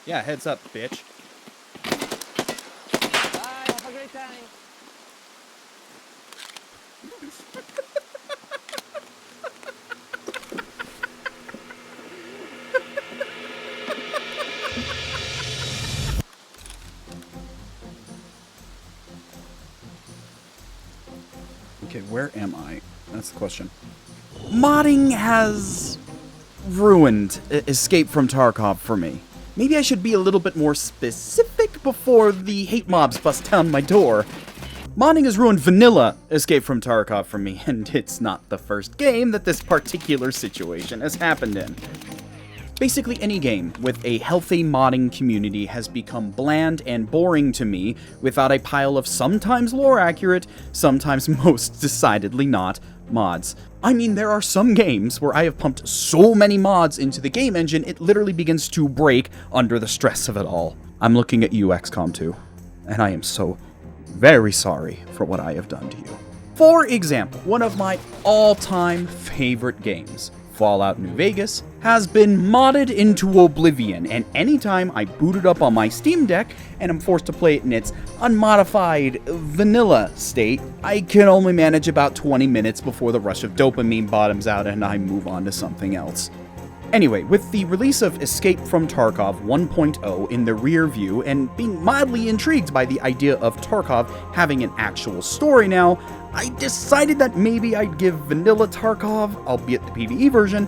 Yeah, heads up, bitch. Bye, have a great time. Okay, where am I? That's the question. Modding has ruined Escape from Tarkov for me. Maybe I should be a little bit more specific before the hate mobs bust down my door. Modding has ruined vanilla Escape from Tarkov for me, and it's not the first game that this particular situation has happened in. Basically any game with a healthy modding community has become bland and boring to me without a pile of sometimes lore accurate, sometimes most decidedly not, mods. I mean, there are some games where I have pumped so many mods into the game engine it literally begins to break under the stress of it all. I'm looking at you, XCOM 2, and I am so very sorry for what I have done to you. For example, one of my all-time favorite games, Fallout New Vegas, has been modded into oblivion, and anytime I boot it up on my Steam Deck and am forced to play it in its unmodified vanilla state, I can only manage about 20 minutes before the rush of dopamine bottoms out and I move on to something else. Anyway, with the release of Escape from Tarkov 1.0 in the rear view and being mildly intrigued by the idea of Tarkov having an actual story now, I decided that maybe I'd give vanilla Tarkov, albeit the PvE version,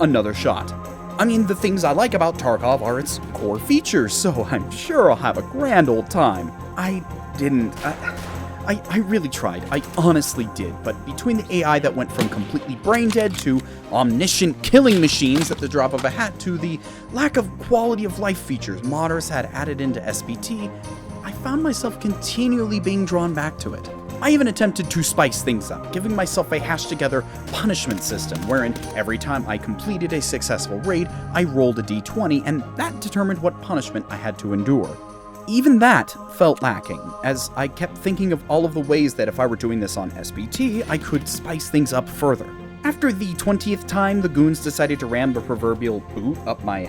another shot. I mean, the things I like about Tarkov are its core features, so I'm sure I'll have a grand old time. I really tried. I honestly did. But between the AI that went from completely brain dead to omniscient killing machines at the drop of a hat to the lack of quality of life features modders had added into SPT, I found myself continually being drawn back to it. I even attempted to spice things up, giving myself a hashed-together punishment system, wherein every time I completed a successful raid, I rolled a d20, and that determined what punishment I had to endure. Even that felt lacking, as I kept thinking of all of the ways that if I were doing this on SPT, I could spice things up further. After the 20th time the goons decided to ram the proverbial boot up my,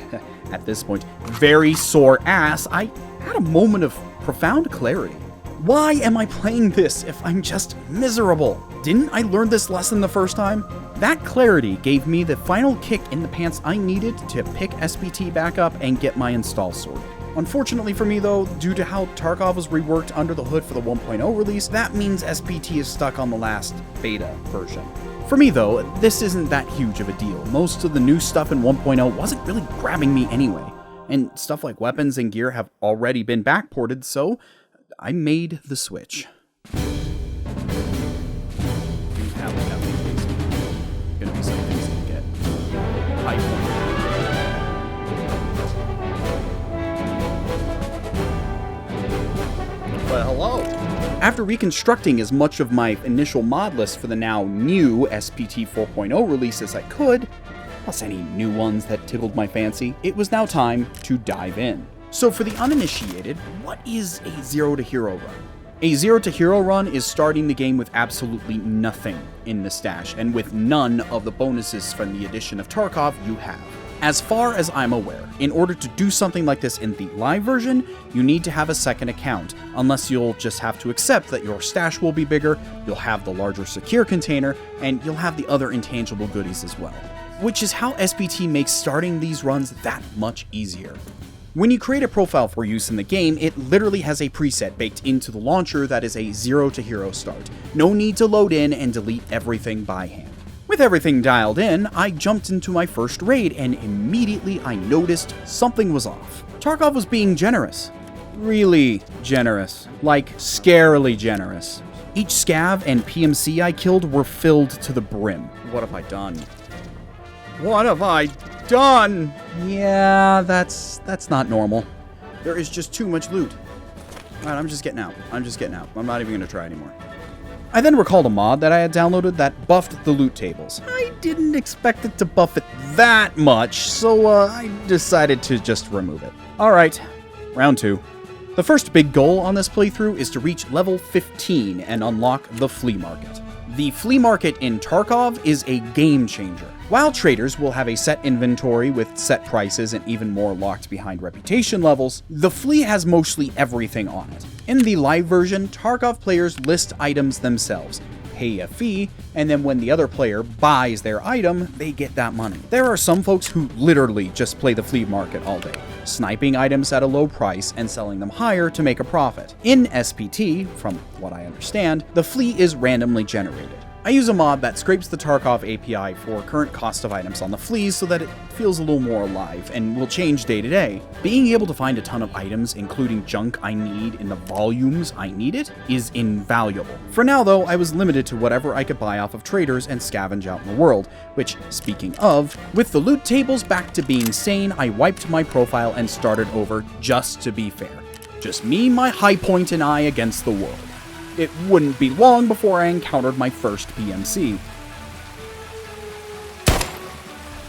at this point, very sore ass, I had a moment of profound clarity. Why am I playing this if I'm just miserable? Didn't I learn this lesson the first time? That clarity gave me the final kick in the pants I needed to pick SPT back up and get my install sorted. Unfortunately for me though, due to how Tarkov was reworked under the hood for the 1.0 release, that means SPT is stuck on the last beta version. For me though, this isn't that huge of a deal. Most of the new stuff in 1.0 wasn't really grabbing me anyway, and stuff like weapons and gear have already been backported, so I made the switch. Gonna be some things to get. But hello! After reconstructing as much of my initial mod list for the now new SPT 4.0 release as I could, plus any new ones that tickled my fancy, it was now time to dive in. So for the uninitiated, what is a Zero to Hero run? A Zero to Hero run is starting the game with absolutely nothing in the stash, and with none of the bonuses from the addition of Tarkov you have. As far as I'm aware, in order to do something like this in the live version, you need to have a second account, unless you'll just have to accept that your stash will be bigger, you'll have the larger secure container, and you'll have the other intangible goodies as well. Which is how SPT makes starting these runs that much easier. When you create a profile for use in the game, it literally has a preset baked into the launcher that is a Zero to Hero start. No need to load in and delete everything by hand. With everything dialed in, I jumped into my first raid and immediately I noticed something was off. Tarkov was being generous. Really generous. Like, scarily generous. Each scav and PMC I killed were filled to the brim. What have I done? What have I done? Yeah, that's not normal. There is just too much loot. Alright, I'm just getting out. I'm not even gonna try anymore. I then recalled a mod that I had downloaded that buffed the loot tables. I didn't expect it to buff it that much, so I decided to just remove it. Alright, round 2. The first big goal on this playthrough is to reach level 15 and unlock the flea market. The flea market in Tarkov is a game changer. While traders will have a set inventory with set prices and even more locked behind reputation levels, the fleet has mostly everything on it. In the live version, Tarkov players list items themselves, pay a fee, and then when the other player buys their item, they get that money. There are some folks who literally just play the flea market all day, sniping items at a low price and selling them higher to make a profit. In SPT, from what I understand, the fleet is randomly generated. I use a mod that scrapes the Tarkov API for current cost of items on the fleas so that it feels a little more alive and will change day to day. Being able to find a ton of items, including junk I need in the volumes I need it, is invaluable. For now though, I was limited to whatever I could buy off of traders and scavenge out in the world, which, speaking of, with the loot tables back to being sane, I wiped my profile and started over just to be fair. Just me, my high point, and I against the world. It wouldn't be long before I encountered my first PMC.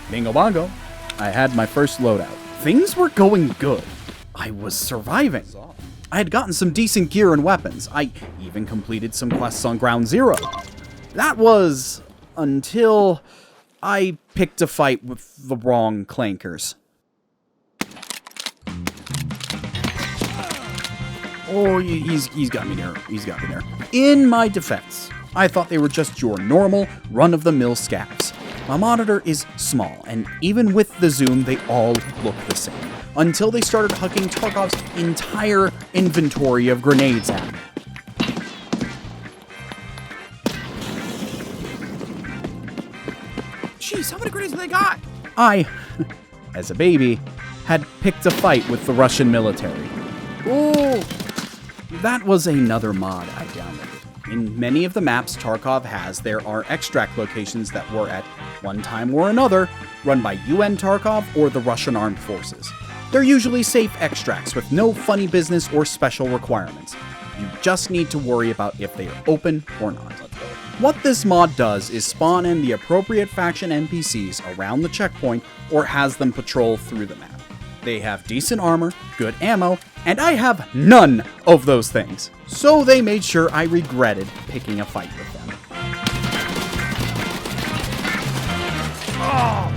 Bingo bongo. I had my first loadout. Things were going good. I was surviving. I had gotten some decent gear and weapons. I even completed some quests on Ground Zero. That was until I picked a fight with the wrong clankers. Oh, he's got me there. He's got me there. In my defense, I thought they were just your normal, run-of-the-mill scavs. My monitor is small, and even with the zoom, they all look the same. Until they started hucking Tarkov's entire inventory of grenades at me. Jeez, how many grenades have they got? I, as a baby, had picked a fight with the Russian military. Ooh! That was another mod I downloaded. In many of the maps Tarkov has, there are extract locations that were at one time or another run by UN Tarkov or the Russian Armed Forces. They're usually safe extracts with no funny business or special requirements. You just need to worry about if they are open or not. What this mod does is spawn in the appropriate faction NPCs around the checkpoint or has them patrol through the map. They have decent armor, good ammo, and I have none of those things. So they made sure I regretted picking a fight with them. Oh.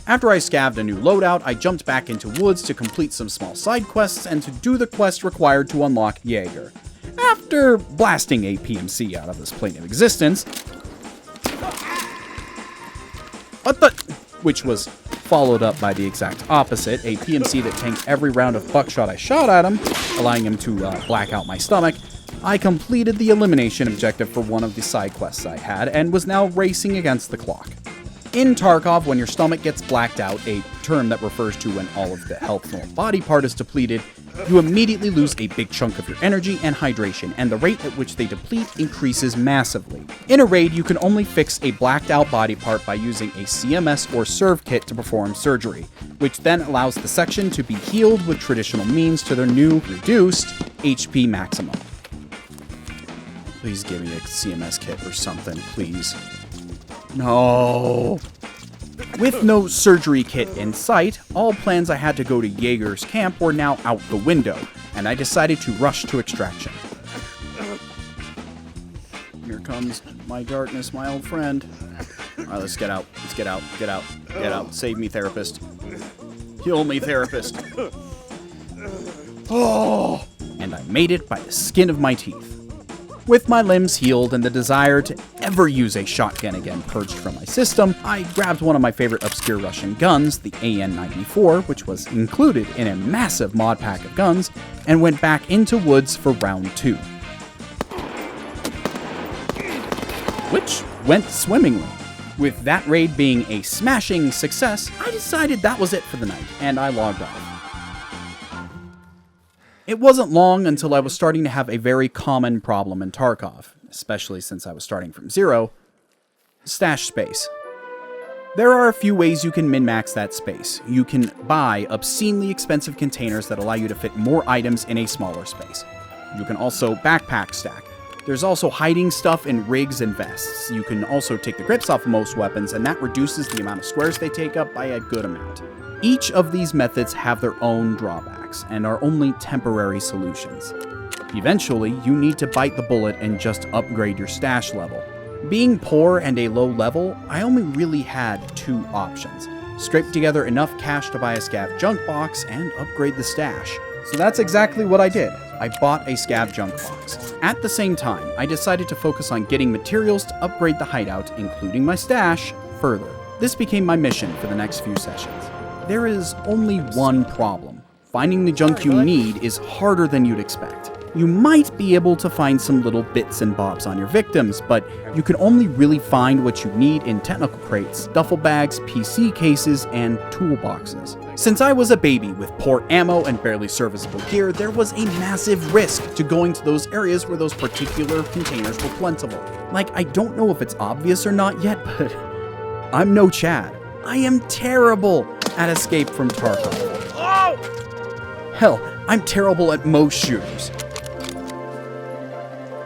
After I scavved a new loadout, I jumped back into woods to complete some small side quests and to do the quest required to unlock Jaeger. After blasting a PMC out of this plane of existence, which was followed up by the exact opposite, a PMC that tanked every round of buckshot I shot at him, allowing him to black out my stomach, I completed the elimination objective for one of the side quests I had and was now racing against the clock. In Tarkov, when your stomach gets blacked out, a term that refers to when all of the health from a body part is depleted, you immediately lose a big chunk of your energy and hydration, and the rate at which they deplete increases massively. In a raid, you can only fix a blacked out body part by using a CMS or serve kit to perform surgery, which then allows the section to be healed with traditional means to their new, reduced HP maximum. Please give me a CMS kit or something, please. No. With no surgery kit in sight, all plans I had to go to Jaeger's camp were now out the window, and I decided to rush to extraction. Here comes my darkness, my old friend. Alright, let's get out. Let's get out. Get out. Get out. Save me, therapist. Heal me, therapist. Oh! And I made it by the skin of my teeth. With my limbs healed and the desire to ever use a shotgun again purged from my system, I grabbed one of my favorite obscure Russian guns, the ENVtuber, which was included in a massive mod pack of guns, and went back into woods for round 2. Which went swimmingly. With that raid being a smashing success, I decided that was it for the night, and I logged off. It wasn't long until I was starting to have a very common problem in Tarkov, especially since I was starting from zero: stash space. There are a few ways you can min-max that space. You can buy obscenely expensive containers that allow you to fit more items in a smaller space. You can also backpack stack. There's also hiding stuff in rigs and vests. You can also take the grips off of most weapons, and that reduces the amount of squares they take up by a good amount. Each of these methods have their own drawbacks and are only temporary solutions. Eventually, you need to bite the bullet and just upgrade your stash level. Being poor and a low level, I only really had two options. Scrape together enough cash to buy a scav junk box and upgrade the stash. So that's exactly what I did. I bought a scav junk box. At the same time, I decided to focus on getting materials to upgrade the hideout, including my stash, further. This became my mission for the next few sessions. There is only one problem. Finding the junk you need is harder than you'd expect. You might be able to find some little bits and bobs on your victims, but you can only really find what you need in technical crates, duffel bags, PC cases, and toolboxes. Since I was a baby with poor ammo and barely serviceable gear, there was a massive risk to going to those areas where those particular containers were plentiful. Like, I don't know if it's obvious or not yet, but I'm no Chad. I am terrible at escape from Tarkov. Oh! Hell, I'm terrible at most shooters.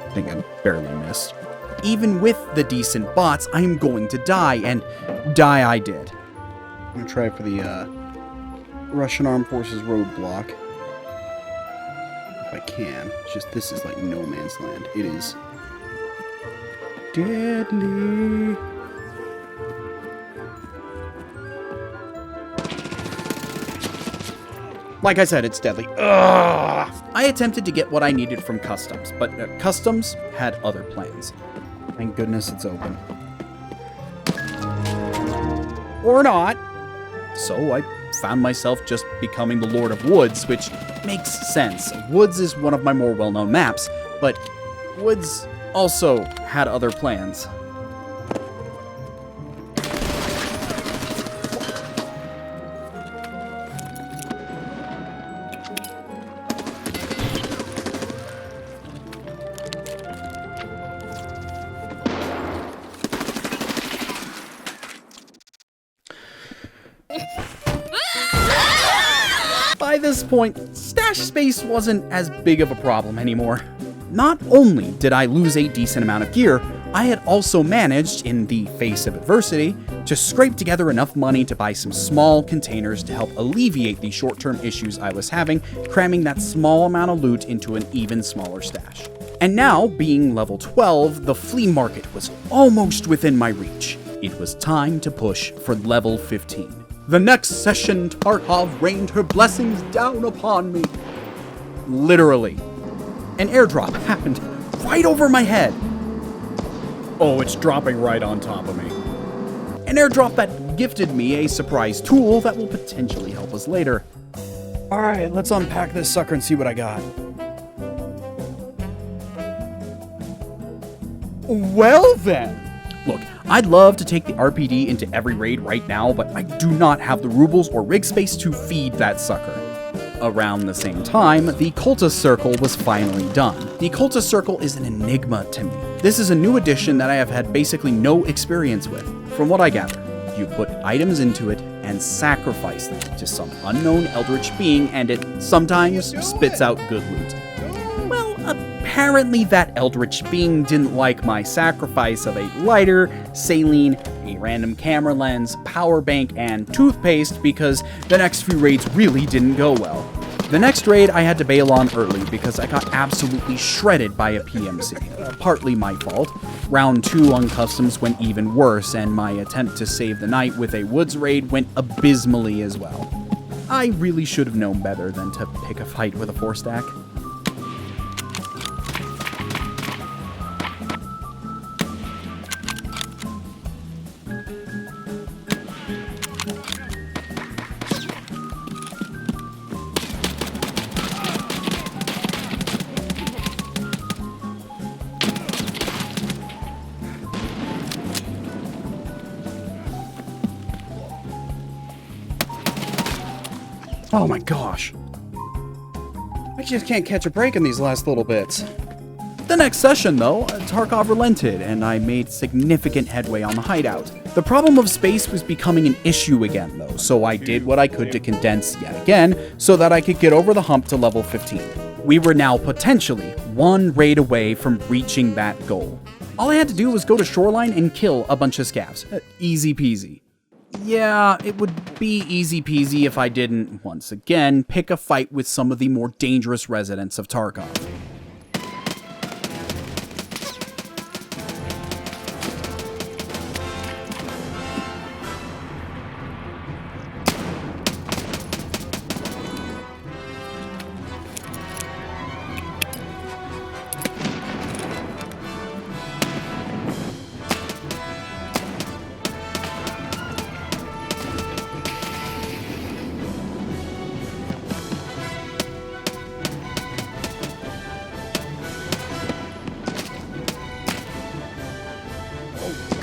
I think I barely missed. Even with the decent bots, I am going to die, and die I did. I'm gonna try for the Russian Armed Forces roadblock. If I can. It's just, this is like no man's land. It is deadly. Like I said, it's deadly. Ugh! I attempted to get what I needed from Customs, but Customs had other plans. Thank goodness it's open. Or not. So I found myself just becoming the Lord of Woods, which makes sense. Woods is one of my more well-known maps, but Woods also had other plans. By this point, stash space wasn't as big of a problem anymore. Not only did I lose a decent amount of gear, I had also managed, in the face of adversity, to scrape together enough money to buy some small containers to help alleviate the short-term issues I was having, cramming that small amount of loot into an even smaller stash. And now, being level 12, the flea market was almost within my reach. It was time to push for level 15. The next session, Tarkov rained her blessings down upon me. Literally. An airdrop happened right over my head. Oh, it's dropping right on top of me. An airdrop that gifted me a surprise tool that will potentially help us later. Alright, let's unpack this sucker and see what I got. Well then. Look, I'd love to take the RPD into every raid right now, but I do not have the rubles or rig space to feed that sucker. Around the same time, the Cultist Circle was finally done. The Cultist Circle is an enigma to me. This is a new addition that I have had basically no experience with. From what I gather, you put items into it and sacrifice them to some unknown eldritch being, and it sometimes spits out good loot. Well, apparently that eldritch being didn't like my sacrifice of a lighter, saline, a random camera lens, power bank, and toothpaste because the next few raids really didn't go well. The next raid I had to bail on early because I got absolutely shredded by a PMC. Partly my fault. Round 2 on Customs went even worse, and my attempt to save the night with a woods raid went abysmally as well. I really should have known better than to pick a fight with a 4-stack. Oh my gosh. I just can't catch a break in these last little bits. The next session, though, Tarkov relented, and I made significant headway on the hideout. The problem of space was becoming an issue again, though, so I did what I could to condense yet again, so that I could get over the hump to level 15. We were now potentially one raid away from reaching that goal. All I had to do was go to Shoreline and kill a bunch of scavs. Easy peasy. Yeah, it would be easy peasy if I didn't, once again, pick a fight with some of the more dangerous residents of Tarkov.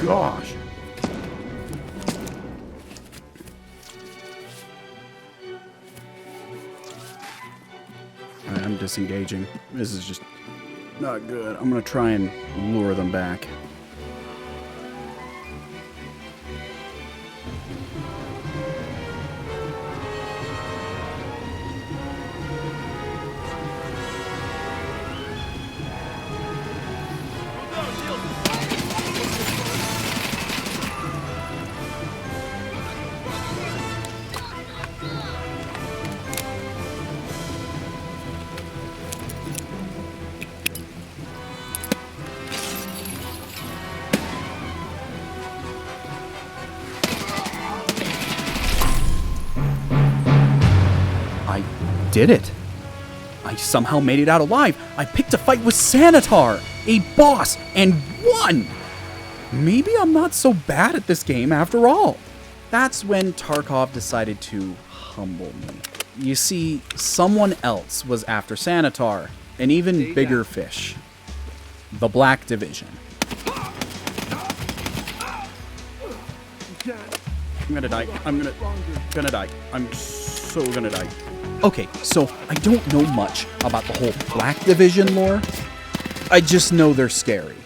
gosh. Alright, I'm disengaging. This is just not good. I'm gonna try and lure them back. Did it. I somehow made it out alive. I picked a fight with Sanitar, a boss, and won! Maybe I'm not so bad at this game after all. That's when Tarkov decided to humble me. You see, someone else was after Sanitar, an even bigger fish. The Black Division. I'm gonna die. I'm gonna die. I'm so gonna die. Okay, so I don't know much about the whole Black Division lore. I just know they're scary.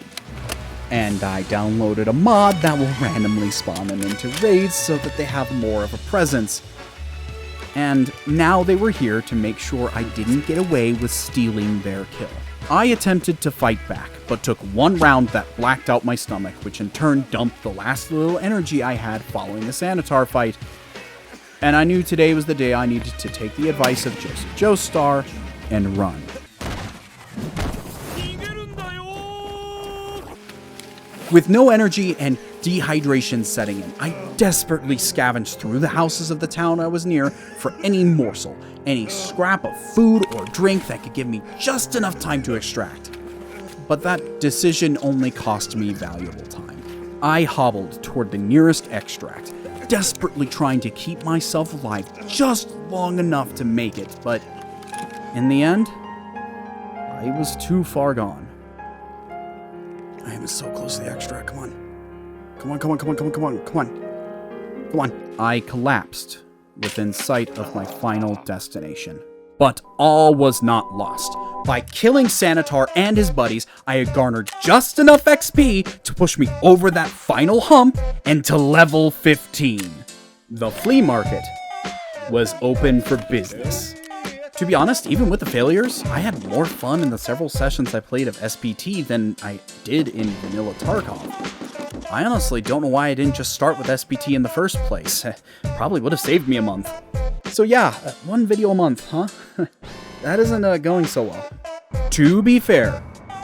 And I downloaded a mod that will randomly spawn them into raids so that they have more of a presence. And now they were here to make sure I didn't get away with stealing their kill. I attempted to fight back, but took one round that blacked out my stomach, which in turn dumped the last little energy I had following the Sanitar fight. And I knew today was the day I needed to take the advice of Joseph Joestar and run. With no energy and dehydration setting in, I desperately scavenged through the houses of the town I was near for any morsel, any scrap of food or drink that could give me just enough time to extract. But that decision only cost me valuable time. I hobbled toward the nearest extract, desperately trying to keep myself alive just long enough to make it, but in the end, I was too far gone. I am so close to the extract. Come on. Come on, come on, come on, come on, come on, come on. Come on. I collapsed within sight of my final destination. But all was not lost. By killing Sanitar and his buddies, I had garnered just enough XP to push me over that final hump and to level 15. The flea market was open for business. To be honest, even with the failures, I had more fun in the several sessions I played of SPT than I did in vanilla Tarkov. I honestly don't know why I didn't just start with SPT in the first place. Probably would have saved me a month. So yeah, one video a month, huh? That isn't going so well. To be fair,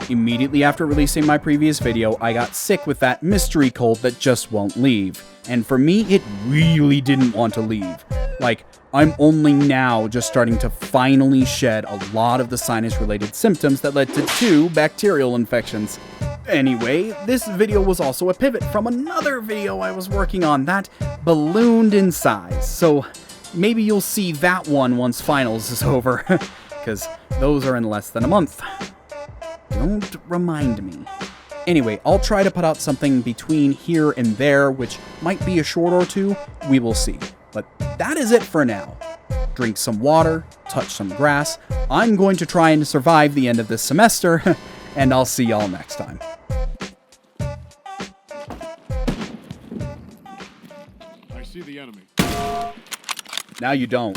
immediately after releasing my previous video, I got sick with that mystery cold that just won't leave. And for me, it really didn't want to leave. Like, I'm only now just starting to finally shed a lot of the sinus-related symptoms that led to 2 bacterial infections. Anyway, this video was also a pivot from another video I was working on that ballooned in size, so maybe you'll see that one once finals is over, because those are in less than a month. Don't remind me. Anyway, I'll try to put out something between here and there, which might be a short or 2, we will see. But that is it for now. Drink some water, touch some grass. I'm going to try and survive the end of this semester, and I'll see y'all next time. I see the enemy. Now you don't.